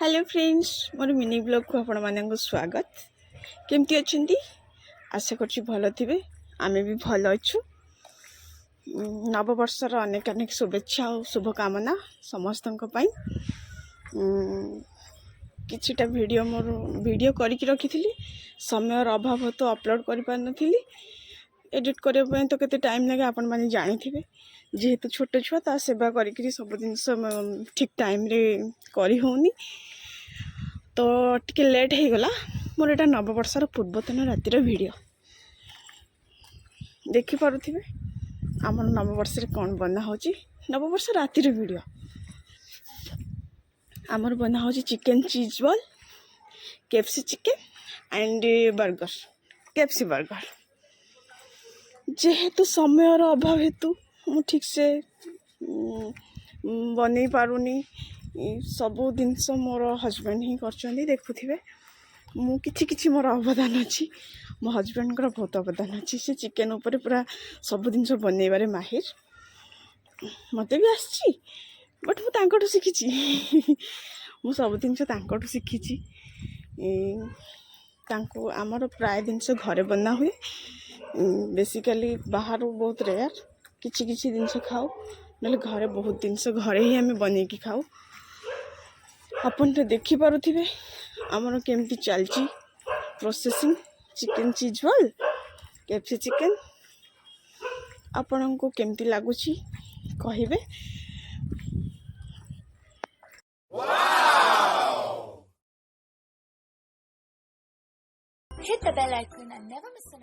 Hello friends मोर mini blog को आपण मानक स्वागत। केमती अच्छी आशा कर भल थे आम भी भल अच्छु। नववर्षर अनेक अनेक शुभेच्छा और शुभकामना समस्त किछिटा वीडियो मोर वीडियो करके रखी थी समय अभाव तो अपलोड कर पार नथिली। एडिट करने तो केते टाइम लगे आपण माने जानी थे जेहेतु छोट छुआ ता सेवा करी सब जिन ठीक टाइम रे करी होनी तो टिके लेट हो गला। मोर एटा नववर्षर पूर्वतन रातिर वीडियो देखि पारुथिबे आम नववर्ष कौन बना हो नववर्ष रातिर वीडियो आमर बना हो chicken cheese ball KFC chicken and burger KFC burger. जेहेतु समय अभाव हेतु मु ठीक से बन पारुनी सबू जिनस मोर हजबैंड ही कर देखुथे मु किछि मोर अवदान अच्छी मो हजबैंड बहुत अवदान अच्छी से चिकेन उपर पूरा सब जिन बनइबारे माहिर मत भी आसी बट मुझे शिखी मु सब जिन शिखी आमर प्राय जिनस घरे बना हुए बेसिकली बाहर बहुत रेयर किछि जिनस खाऊ ना घरे बहुत जिनस घरे ही आम बन खाऊ। अपन तो देखि पारुथिबे आमर केमती चलची processing chicken cheese ball KFC chicken आपण को केमती लगुची कहिबे। Hit the bell icon and never miss an